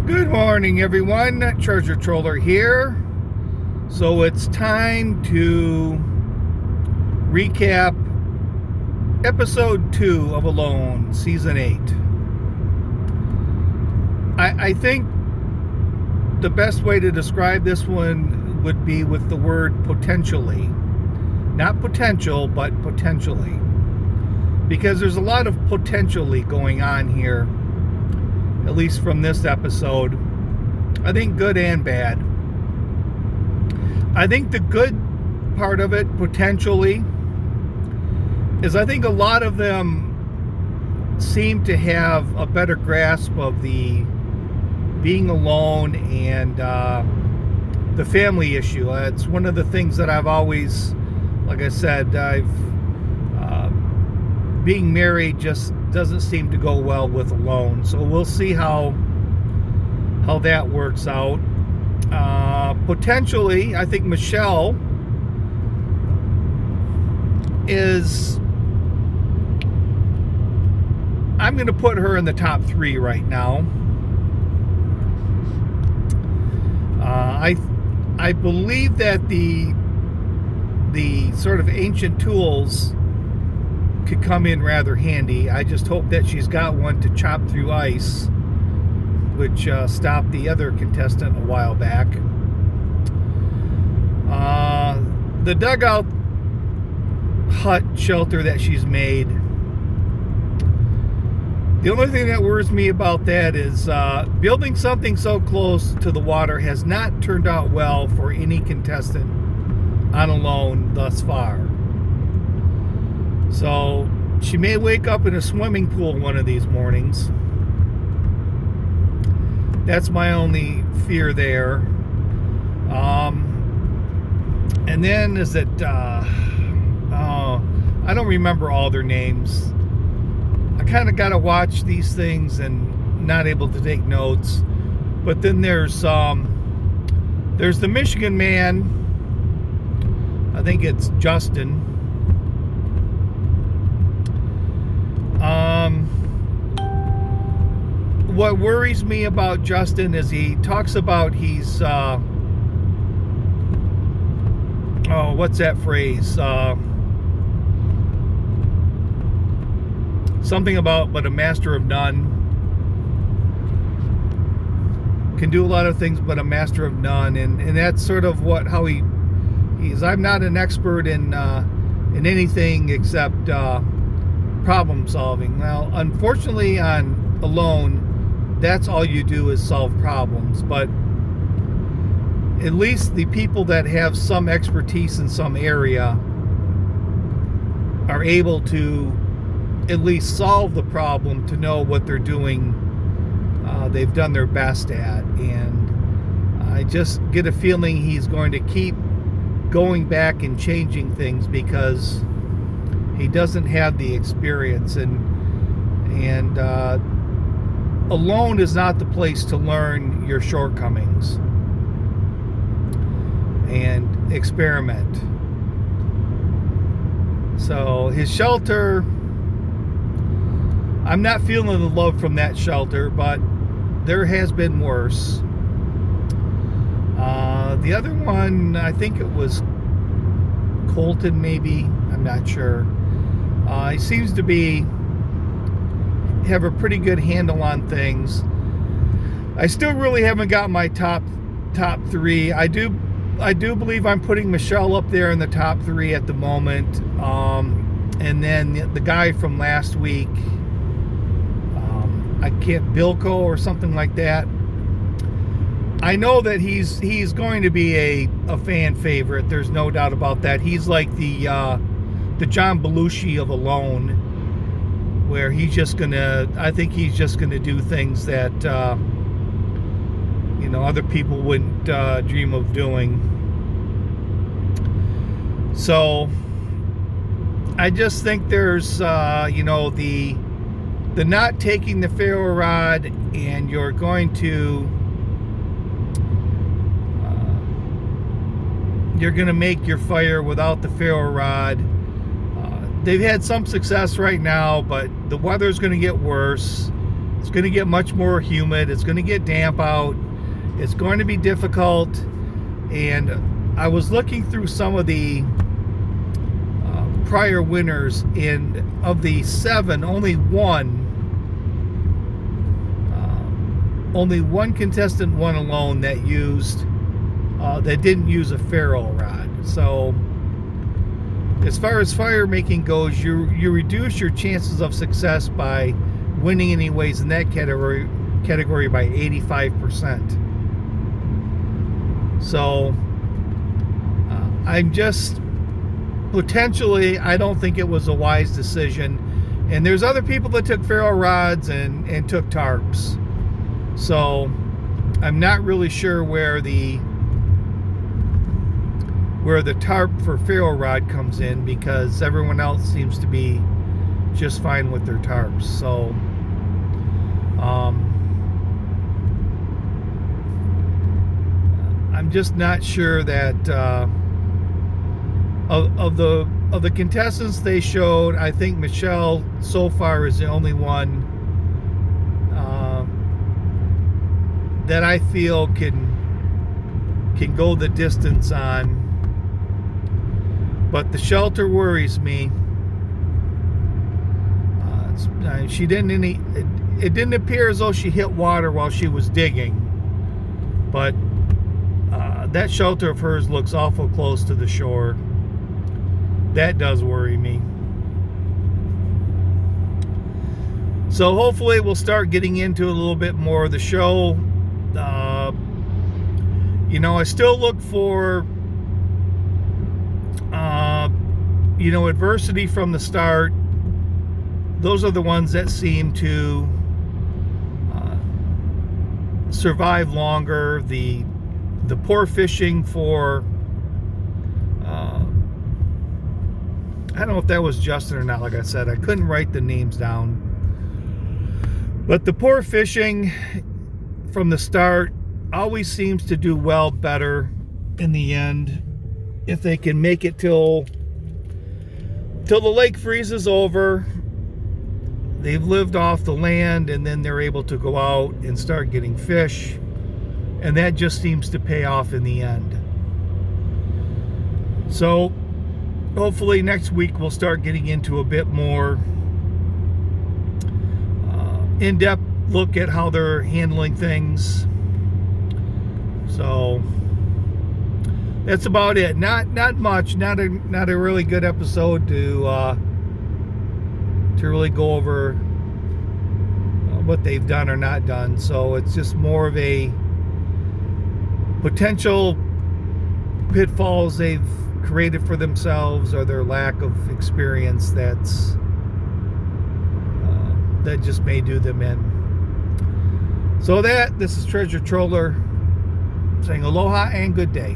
Good morning, everyone. Treasure Troller here. So it's time to recap episode 2 of Alone, season 8. I think the best way to describe this one would be with the word potentially. Not potential, but potentially. Because there's a lot of potentially going on here, at least from this episode. I think good and bad. I think the good part of it, potentially, is I think a lot of them seem to have a better grasp of the being alone and the family issue. It's one of the things that I've always, like I said, being married just doesn't seem to go well with alone. So we'll see how that works out. Potentially, I think Michelle is, I'm going to put her in the top 3 right now. I believe that the sort of ancient tools could come in rather handy. I just hope that she's got one to chop through ice, which stopped the other contestant a while back. The dugout hut shelter that she's made, the only thing that worries me about that is building something so close to the water has not turned out well for any contestant on Alone thus far. So she may wake up in a swimming pool one of these mornings. That's my only fear there. And then is it, I don't remember all their names. I kind of got to watch these things and not able to take notes. But then there's the Michigan man. I think it's Justin. What worries me about Justin is he talks about he's what's that phrase? Something about but a master of none. Can do a lot of things but a master of none, and that's sort of how he's. I'm not an expert in anything except problem solving. Well, unfortunately on Alone, that's all you do is solve problems. But at least the people that have some expertise in some area are able to at least solve the problem, to know what they're doing. They've done their best at. And I just get a feeling he's going to keep going back and changing things because he doesn't have the experience, and Alone is not the place to learn your shortcomings and experiment. So his shelter, I'm not feeling the love from that shelter, but there has been worse. The other one, I think it was Colton, maybe, I'm not sure. He seems to have a pretty good handle on things. I still really haven't got my top 3. I do believe I'm putting Michelle up there in the top 3 at the moment. And then the guy from last week, Bilko or something like that. I know that he's going to be a fan favorite. There's no doubt about that. He's like the John Belushi of Alone, where I think he's just gonna do things that other people wouldn't dream of doing. So I just think there's the not taking the ferro rod, and you're going to make your fire without the ferro rod. They've had some success right now, but the weather's going to get worse. It's going to get much more humid. It's going to get damp out. It's going to be difficult. And I was looking through some of the prior winners, and of the 7, only one contestant won alone that didn't use a ferrule rod. So as far as fire making goes, you reduce your chances of success by winning anyways in that category by 85%. So I'm just potentially, I don't think it was a wise decision. And there's other people that took ferrule rods and took tarps. So I'm not really sure where the tarp for ferrule rod comes in, because everyone else seems to be just fine with their tarps. So I'm just not sure that of the contestants they showed, I think Michelle so far is the only one that I feel can go the distance on. But the shelter worries me. It didn't appear as though she hit water while she was digging, but that shelter of hers looks awful close to the shore. That does worry me. So hopefully we'll start getting into a little bit more of the show. I still look for adversity from the start. Those are the ones that seem to survive longer. The poor fishing for I don't know if that was Justin or not. Like I said, I couldn't write the names down. But the poor fishing from the start always seems to do better in the end if they can make it till the lake freezes over. They've lived off the land, and then they're able to go out and start getting fish, and that just seems to pay off in the end. So hopefully next week we'll start getting into a bit more in-depth look at how they're handling things. So that's about it. Not much. Not a really good episode to really go over what they've done or not done. So it's just more of a potential pitfalls they've created for themselves, or their lack of experience that just may do them in. So this is Treasure Troller saying aloha and good day.